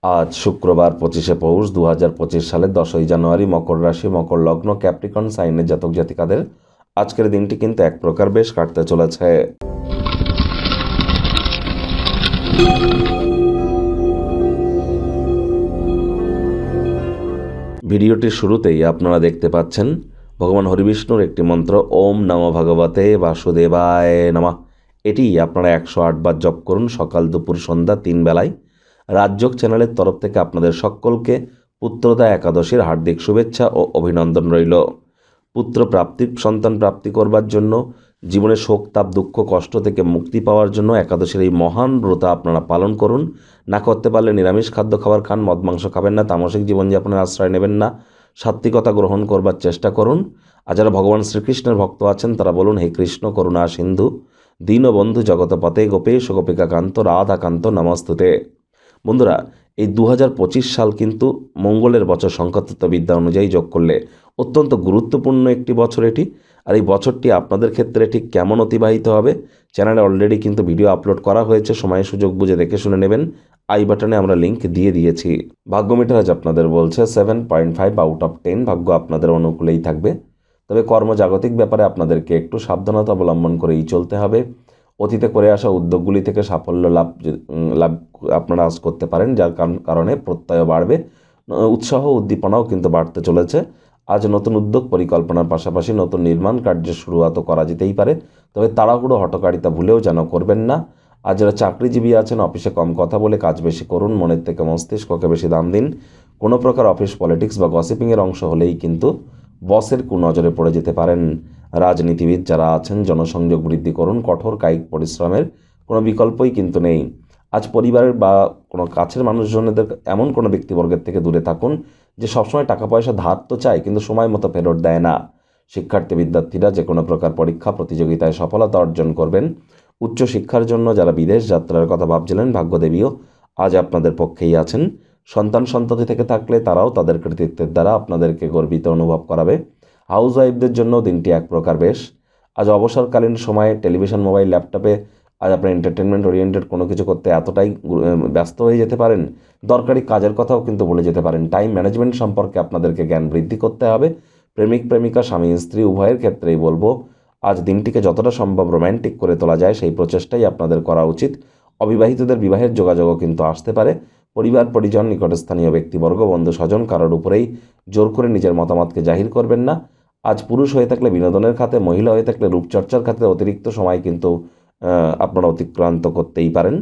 আজ শুক্রবার 25শে পৌষ 2025 সালের 10ই জানুয়ারি, মকর রাশি, মকর লগ্ন, ক্যাপ্রিকন সাইনের জাতক জাতিকাদের আজকের দিনটি কিন্তু এক প্রকার বেশ কাটতে চলেছে। ভিডিওটির শুরুতেই আপনারা দেখতে পাচ্ছেন ভগবান হরিবিষ্ণুর একটি মন্ত্র, ওম নমো ভগবতে বাসুদেবায় নমঃ। এটি আপনারা 108 বার জপ করুন সকাল, দুপুর, সন্ধ্যা 3 বেলায়। রাজযোগ চ্যানেলের তরফ থেকে আপনাদের সকলকে পুত্রদা একাদশীর হার্দিক শুভেচ্ছা ও অভিনন্দন রইল। পুত্র প্রাপ্তি, সন্তান প্রাপ্তি করবার জন্য, জীবনে শোক, তাপ, দুঃখ, কষ্ট থেকে মুক্তি পাওয়ার জন্য একাদশীর এই মহান ব্রত আপনারা পালন করুন। না করতে পারলে নিরামিষ খাদ্য খাবার খান, মদ মাংস খাবেন না, তামসিক জীবনযাপনের আশ্রয় নেবেন না, সাত্ত্বিকতা গ্রহণ করবার চেষ্টা করুন। আর যারা ভগবান শ্রীকৃষ্ণের ভক্ত আছেন তারা বলুন, হে কৃষ্ণ করুণা সিন্ধু দীনবন্ধু জগতপতে গোপেশ গোপিকাকান্ত রাধাকান্ত নমস্তুতে। বন্ধুরা, এই 2025 সাল কিন্তু মঙ্গলের বছর, সংখ্যাতত্ত্ববিদ্যা অনুযায়ী যোগ করলে অত্যন্ত গুরুত্বপূর্ণ একটি বছর এটি। আর এই বছরটি আপনাদের ক্ষেত্রে ঠিক কেমন অতিবাহিত হবে, চ্যানেলে অলরেডি কিন্তু ভিডিও আপলোড করা হয়েছে, সময় সুযোগ বুঝে দেখে শুনে নেবেন। আই বাটনে আমরা লিঙ্ক দিয়ে দিয়েছি। ভাগ্য মিটার আজ আপনাদের বলছে 7.5 আউট অফ 10, ভাগ্য আপনাদের অনুকূলেই থাকবে। তবে কর্মজাগতিক ব্যাপারে আপনাদেরকে একটু সাবধানতা অবলম্বন করেই চলতে হবে। অতীতে করে আসা উদ্যোগগুলি থেকে সাফল্য লাভ আপনারা আজ করতে পারেন, যার কারণে প্রত্যয় বাড়বে, উৎসাহ উদ্দীপনাও কিন্তু বাড়তে চলেছে। আজ নতুন উদ্যোগ পরিকল্পনার পাশাপাশি নতুন নির্মাণ কার্যের শুরুয়াতও করা যেতেই পারে, তবে তাড়াহুড়ো হঠকারিতা ভুলেও যেন করবেন না। আর যারা চাকরিজীবী আছেন, অফিসে কম কথা বলে কাজ বেশি করুন, মনের থেকে মস্তিষ্ককে বেশি দাম দিন। কোনো প্রকার অফিস পলিটিক্স বা গসিপিংয়ের অংশ হলেই কিন্তু বসের কুনজরে পড়ে যেতে পারেন। রাজনীতিবিদ যারা আছেন, জনসংযোগ বৃদ্ধি করুন, কঠোর কায়িক পরিশ্রমের কোনো বিকল্পই কিন্তু নেই। আজ পরিবারের বা কোনো কাছের মানুষজনদের এমন কোনো ব্যক্তিবর্গের থেকে দূরে থাকুন যে সবসময় টাকা পয়সা ধার তো চায় কিন্তু সময় মতো ফেরত দেয় না। শিক্ষার্থী বিদ্যার্থীরা যে কোনো প্রকার পরীক্ষা প্রতিযোগিতায় সফলতা অর্জন করবেন। উচ্চশিক্ষার জন্য যারা বিদেশ যাত্রার কথা ভাবছিলেন, ভাগ্যদেবীও আজ আপনাদের পক্ষেই আছেন। সন্ততি থেকে থাকলে তারাও তাদের কৃতিত্বের দ্বারা আপনাদেরকে গর্বিত অনুভব করাবে। হাউস ওয়াইফদের জন্য দিনটি এক প্রকার বেশ। আজ অবসরকালীন সময়ে টেলিভিশন, মোবাইল, ল্যাপটপে আজ আপনার এন্টারটেনমেন্ট ওরিয়েন্টেড কোনো কিছু করতে এতটাই ব্যস্ত হয়ে যেতে পারেন, দরকারি কাজের কথাও কিন্তু ভুলে যেতে পারেন। টাইম ম্যানেজমেন্ট সম্পর্কে আপনাদেরকে জ্ঞান বৃদ্ধি করতে হবে। প্রেমিক প্রেমিকা, স্বামী স্ত্রী উভয়ের ক্ষেত্রেই বলবো, আজ দিনটিকে যতটা সম্ভব রোম্যান্টিক করে তোলা যায় সেই প্রচেষ্টাই আপনাদের করা উচিত। অবিবাহিতদের বিবাহের যোগাযোগও কিন্তু আসতে পারে। পরিবার পরিজন, নিকটস্থানীয় ব্যক্তিবর্গ, বন্ধু স্বজন কারোর উপরেই জোর করে নিজের মতামতকে জাহির করবেন না। আজ পুরুষ হয়ে থাকলে বিনোদনের খাতে, মহিলা হয়ে থাকলে রূপচর্চার খাতে অতিরিক্ত সময় কিন্তু আপনারা অতিক্রান্ত করতেই পারেন।